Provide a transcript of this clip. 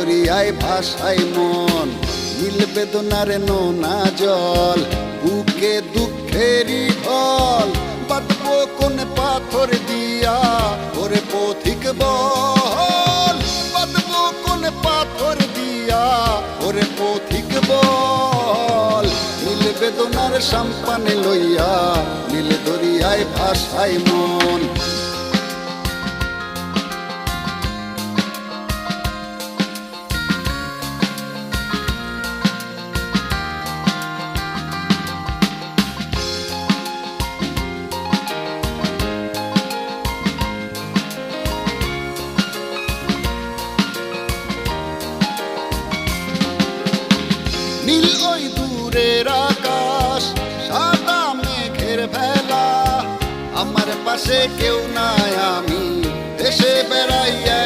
দরিয়ায় ভাসায় মন, নীল বেদনার নোনা জল, বুকে দুঃখেরই ঢল। বাঁধবো কোন পাথর দিয়া ওরে পথিক বল, বাঁধবো কোন পাথর দিয়া ওরে পথিক বল। নীল বেদনার সাম্পানে লইয়া নীল দরিয়ায় ভাসায় মন। নীল ওই দূরের আকাশ, সাদা মেঘের ভেলা, আমার পাশে কেউ নাই, আমি দেশে বেড়াইয়া